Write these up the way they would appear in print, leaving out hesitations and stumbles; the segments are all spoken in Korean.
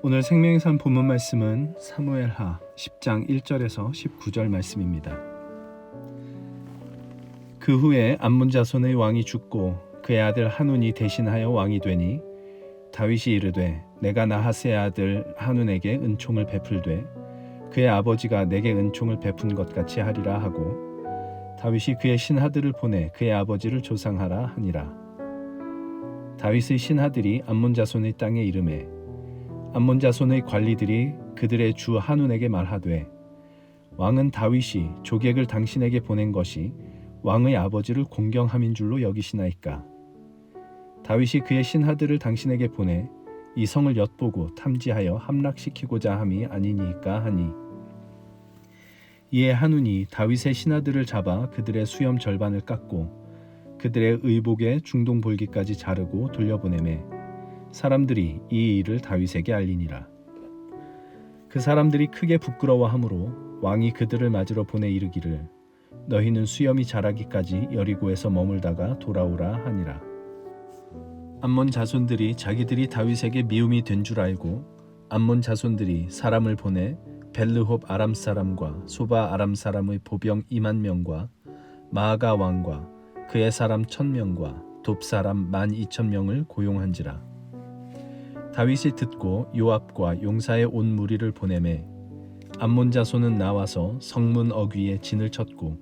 오늘 생명의 산 본문 말씀은 사무엘하 10장 1절에서 19절 말씀입니다. 그 후에 암몬 자손의 왕이 죽고 그의 아들 한운이 대신하여 왕이 되니 다윗이 이르되 내가 나하스의 아들 한운에게 은총을 베풀되 그의 아버지가 내게 은총을 베푼 것 같이 하리라 하고 다윗이 그의 신하들을 보내 그의 아버지를 조상하라 하니라. 다윗의 신하들이 암몬 자손의 땅에 이르매 암몬 자손의 관리들이 그들의 주 한운에게 말하되 왕은 다윗이 조객을 당신에게 보낸 것이 왕의 아버지를 공경함인 줄로 여기시나이까. 다윗이 그의 신하들을 당신에게 보내 이 성을 엿보고 탐지하여 함락시키고자 함이 아니니까 하니 이에 한운이 다윗의 신하들을 잡아 그들의 수염 절반을 깎고 그들의 의복의 중동 볼기까지 자르고 돌려보내매 사람들이 이 일을 다윗에게 알리니라. 그 사람들이 크게 부끄러워하므로 왕이 그들을 맞으러 보내 이르기를 너희는 수염이 자라기까지 여리고에서 머물다가 돌아오라 하니라. 암몬 자손들이 자기들이 다윗에게 미움이 된 줄 알고 암몬 자손들이 사람을 보내 벨르홉 아람 사람과 소바 아람 사람의 보병 2만 명과 마아가 왕과 그의 사람 1,000명과 돕 사람 12,000명을 고용한지라. 다윗이 듣고 요압과 용사의 온 무리를 보내매 암몬 자손은 나와서 성문 어귀에 진을 쳤고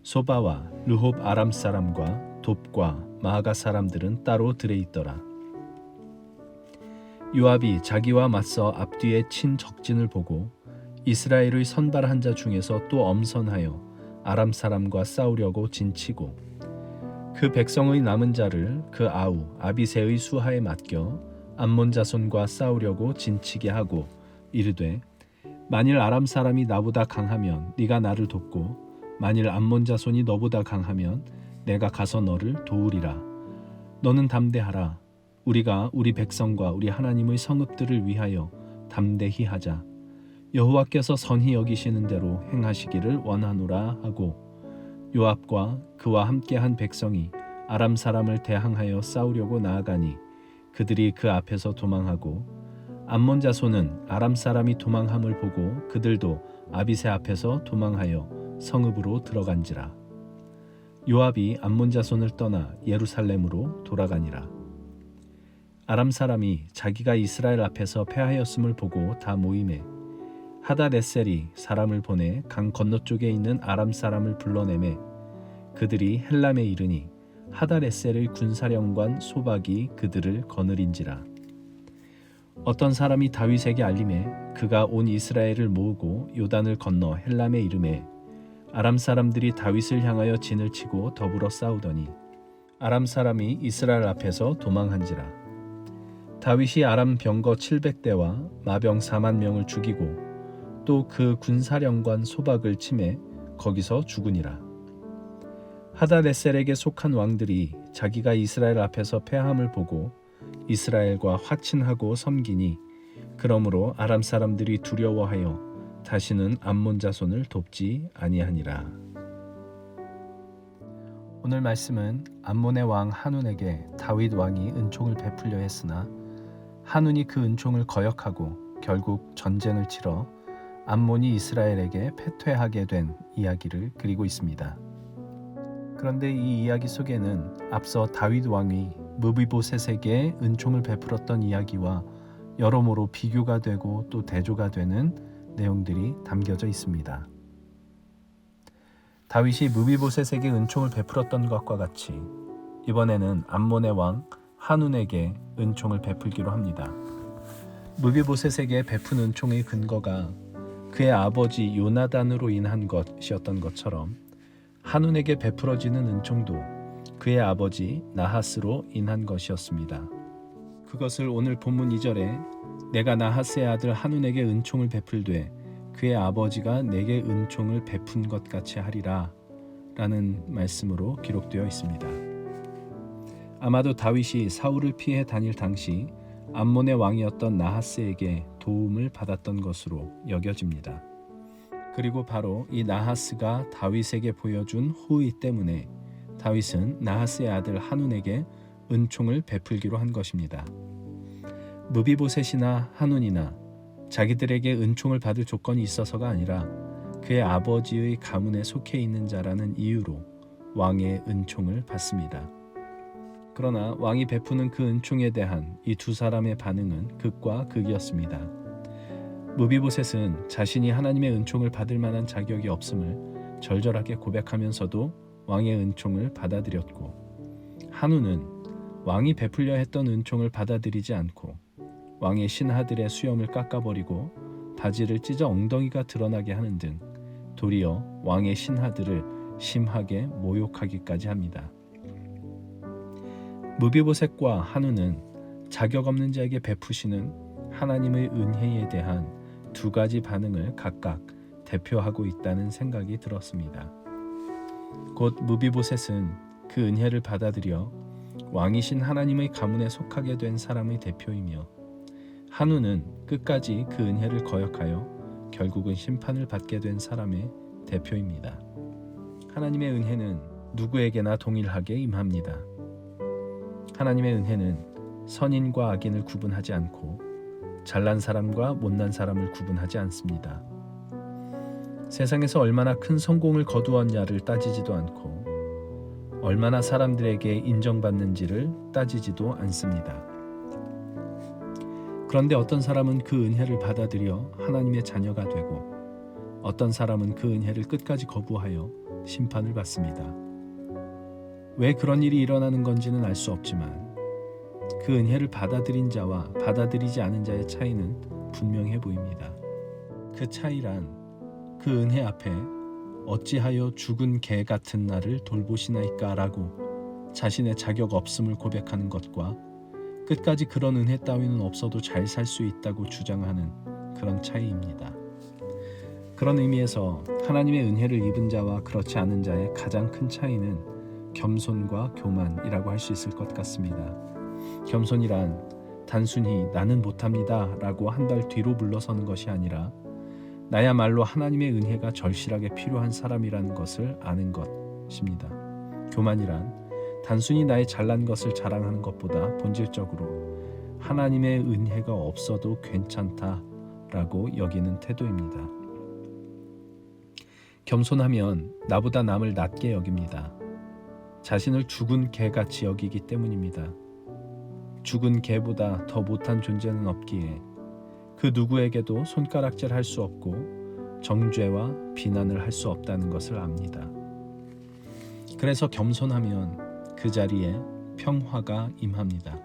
소바와 르홉 아람 사람과 돕과 마아가 사람들은 따로 들에 있더라. 요압이 자기와 맞서 앞뒤에 친 적진을 보고 이스라엘의 선발한 자 중에서 또 엄선하여 아람 사람과 싸우려고 진치고 그 백성의 남은 자를 그 아우 아비새의 수하에 맡겨 암몬 자손과 싸우려고 진치게 하고 이르되 만일 아람 사람이 나보다 강하면 네가 나를 돕고 만일 암몬 자손이 너보다 강하면 내가 가서 너를 도우리라. 너는 담대하라. 우리가 우리 백성과 우리 하나님의 성읍들을 위하여 담대히 하자. 여호와께서 선히 여기시는 대로 행하시기를 원하노라 하고 요압과 그와 함께한 백성이 아람 사람을 대항하여 싸우려고 나아가니 그들이 그 앞에서 도망하고 암몬 자손은 아람 사람이 도망함을 보고 그들도 아비새 앞에서 도망하여 성읍으로 들어간지라. 요압이 암몬 자손을 떠나 예루살렘으로 돌아가니라. 아람 사람이 자기가 이스라엘 앞에서 패하였음을 보고 다 모이매 하다레셀이 사람을 보내 강 건너쪽에 있는 아람 사람을 불러내매 그들이 헬람에 이르니 하다레셀의 군사령관 소박이 그들을 거느린지라. 어떤 사람이 다윗에게 알림해 그가 온 이스라엘을 모으고 요단을 건너 헬람에 이르매 아람 사람들이 다윗을 향하여 진을 치고 더불어 싸우더니 아람 사람이 이스라엘 앞에서 도망한지라. 다윗이 아람 병거 700대와 마병 4만 명을 죽이고 또 그 군사령관 소박을 치매 거기서 죽으니라. 하다레셀에게 속한 왕들이 자기가 이스라엘 앞에서 패함을 보고 이스라엘과 화친하고 섬기니 그러므로 아람 사람들이 두려워하여 다시는 암몬 자손을 돕지 아니하니라. 오늘 말씀은 암몬의 왕 한운에게 다윗 왕이 은총을 베풀려 했으나 한운이 그 은총을 거역하고 결국 전쟁을 치러 암몬이 이스라엘에게 패퇴하게 된 이야기를 그리고 있습니다. 그런데 이 이야기 속에는 앞서 다윗 왕이 므비보셋에게 은총을 베풀었던 이야기와 여러모로 비교가 되고 또 대조가 되는 내용들이 담겨져 있습니다. 다윗이 므비보셋에게 은총을 베풀었던 것과 같이 이번에는 암몬의 왕 한운에게 은총을 베풀기로 합니다. 므비보셋에게 베푼 은총의 근거가 그의 아버지 요나단으로 인한 것이었던 것처럼 한운에게 베풀어지는 은총도 그의 아버지 나하스로 인한 것이었습니다. 그것을 오늘 본문 2절에 내가 나하스의 아들 한운에게 은총을 베풀되 그의 아버지가 내게 은총을 베푼 것 같이 하리라 라는 말씀으로 기록되어 있습니다. 아마도 다윗이 사울을 피해 다닐 당시 암몬의 왕이었던 나하스에게 도움을 받았던 것으로 여겨집니다. 그리고 바로 이 나하스가 다윗에게 보여준 호의 때문에 다윗은 나하스의 아들 한운에게 은총을 베풀기로 한 것입니다. 무비보셋이나 한운이나 자기들에게 은총을 받을 조건이 있어서가 아니라 그의 아버지의 가문에 속해 있는 자라는 이유로 왕의 은총을 받습니다. 그러나 왕이 베푸는 그 은총에 대한 이 두 사람의 반응은 극과 극이었습니다. 무비보셋은 자신이 하나님의 은총을 받을 만한 자격이 없음을 절절하게 고백하면서도 왕의 은총을 받아들였고, 한우는 왕이 베풀려 했던 은총을 받아들이지 않고 왕의 신하들의 수염을 깎아버리고 바지를 찢어 엉덩이가 드러나게 하는 등 도리어 왕의 신하들을 심하게 모욕하기까지 합니다. 무비보셋과 한우는 자격 없는 자에게 베푸시는 하나님의 은혜에 대한 두 가지 반응을 각각 대표하고 있다는 생각이 들었습니다. 곧 무비보셋은 그 은혜를 받아들여 왕이신 하나님의 가문에 속하게 된 사람의 대표이며, 한우는 끝까지 그 은혜를 거역하여 결국은 심판을 받게 된 사람의 대표입니다. 하나님의 은혜는 누구에게나 동일하게 임합니다. 하나님의 은혜는 선인과 악인을 구분하지 않고 잘난 사람과 못난 사람을 구분하지 않습니다. 세상에서 얼마나 큰 성공을 거두었냐를 따지지도 않고 얼마나 사람들에게 인정받는지를 따지지도 않습니다. 그런데 어떤 사람은 그 은혜를 받아들여 하나님의 자녀가 되고 어떤 사람은 그 은혜를 끝까지 거부하여 심판을 받습니다. 왜 그런 일이 일어나는 건지는 알 수 없지만 그 은혜를 받아들인 자와 받아들이지 않은 자의 차이는 분명해 보입니다. 그 차이란 그 은혜 앞에 어찌하여 죽은 개 같은 나를 돌보시나이까 라고 자신의 자격 없음을 고백하는 것과 끝까지 그런 은혜 따위는 없어도 잘 살 수 있다고 주장하는 그런 차이입니다. 그런 의미에서 하나님의 은혜를 입은 자와 그렇지 않은 자의 가장 큰 차이는 겸손과 교만이라고 할 수 있을 것 같습니다. 겸손이란 단순히 나는 못합니다 라고 한 발 뒤로 물러서는 것이 아니라 나야말로 하나님의 은혜가 절실하게 필요한 사람이라는 것을 아는 것입니다. 교만이란 단순히 나의 잘난 것을 자랑하는 것보다 본질적으로 하나님의 은혜가 없어도 괜찮다라고 여기는 태도입니다. 겸손하면 나보다 남을 낮게 여깁니다. 자신을 죽은 개같이 여기기 때문입니다. 죽은 개보다 더 못한 존재는 없기에 그 누구에게도 손가락질 할 수 없고 정죄와 비난을 할 수 없다는 것을 압니다. 그래서 겸손하면 그 자리에 평화가 임합니다.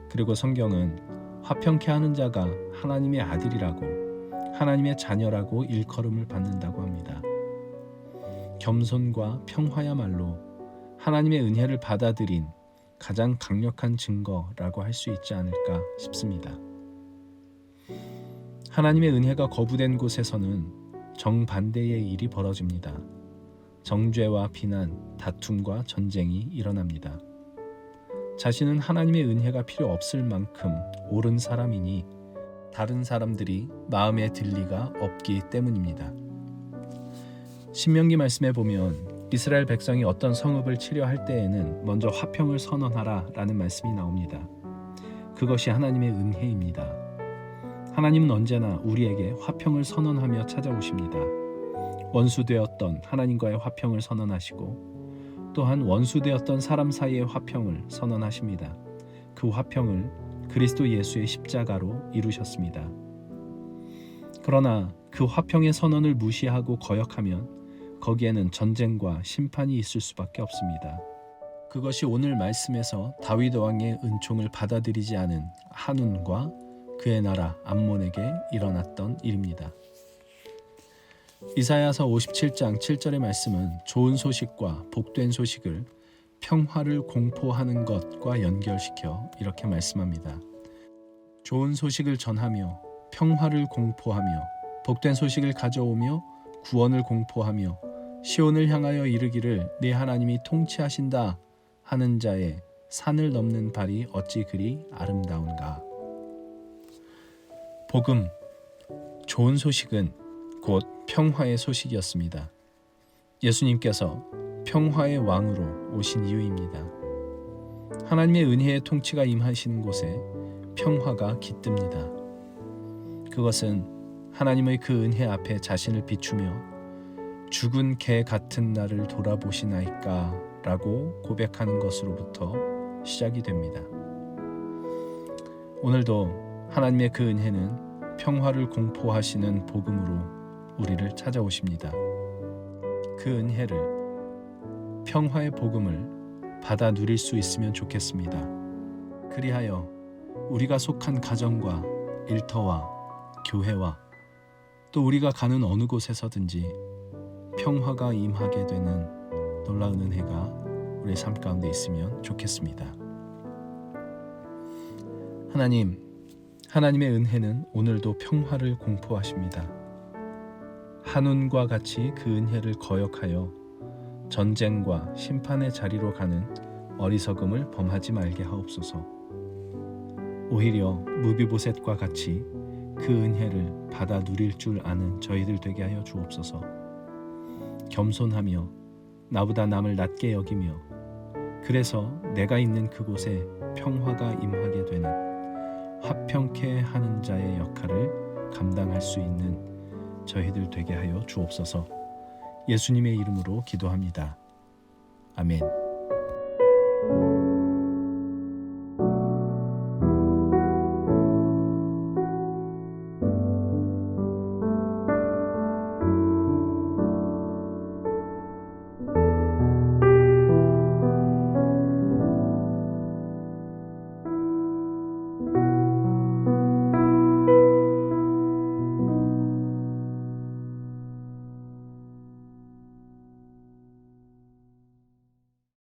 그리고 성경은 화평케 하는 자가 하나님의 아들이라고 하나님의 자녀라고 일컬음을 받는다고 합니다. 겸손과 평화야말로 하나님의 은혜를 받아들인 가장 강력한 증거라고 할 수 있지 않을까 싶습니다. 하나님의 은혜가 거부된 곳에서는 정반대의 일이 벌어집니다. 정죄와 비난, 다툼과 전쟁이 일어납니다. 자신은 하나님의 은혜가 필요 없을 만큼 옳은 사람이니 다른 사람들이 마음에 들 리가 없기 때문입니다. 신명기 말씀에 보면 이스라엘 백성이 어떤 성읍을 치려 할 때에는 먼저 화평을 선언하라 라는 말씀이 나옵니다. 그것이 하나님의 은혜입니다. 하나님은 언제나 우리에게 화평을 선언하며 찾아오십니다. 원수되었던 하나님과의 화평을 선언하시고 또한 원수되었던 사람 사이의 화평을 선언하십니다. 그 화평을 그리스도 예수의 십자가로 이루셨습니다. 그러나 그 화평의 선언을 무시하고 거역하면 거기에는 전쟁과 심판이 있을 수밖에 없습니다. 그것이 오늘 말씀에서 다윗 왕의 은총을 받아들이지 않은 한운과 그의 나라 암몬에게 일어났던 일입니다. 이사야서 57장 7절의 말씀은 좋은 소식과 복된 소식을 평화를 공포하는 것과 연결시켜 이렇게 말씀합니다. 좋은 소식을 전하며 평화를 공포하며 복된 소식을 가져오며 구원을 공포하며 시온을 향하여 이르기를 네 하나님이 통치하신다 하는 자의 산을 넘는 발이 어찌 그리 아름다운가. 복음, 좋은 소식은 곧 평화의 소식이었습니다. 예수님께서 평화의 왕으로 오신 이유입니다. 하나님의 은혜의 통치가 임하시는 곳에 평화가 깃듭니다. 그것은 하나님의 그 은혜 앞에 자신을 비추며 죽은 개 같은 나를 돌아보시나이까 라고 고백하는 것으로부터 시작이 됩니다. 오늘도 하나님의 그 은혜는 평화를 공포하시는 복음으로 우리를 찾아오십니다. 그 은혜를, 평화의 복음을 받아 누릴 수 있으면 좋겠습니다. 그리하여 우리가 속한 가정과 일터와 교회와 또 우리가 가는 어느 곳에서든지 평화가 임하게 되는 놀라운 은혜가 우리의 삶 가운데 있으면 좋겠습니다. 하나님의 은혜는 오늘도 평화를 공포하십니다. 한운과 같이 그 은혜를 거역하여 전쟁과 심판의 자리로 가는 어리석음을 범하지 말게 하옵소서. 오히려 무비보셋과 같이 그 은혜를 받아 누릴 줄 아는 저희들 되게 하여 주옵소서. 겸손하며 나보다 남을 낮게 여기며 그래서 내가 있는 그곳에 평화가 임하게 되는 화평케 하는 자의 역할을 감당할 수 있는 저희들 되게 하여 주옵소서. 예수님의 이름으로 기도합니다. 아멘.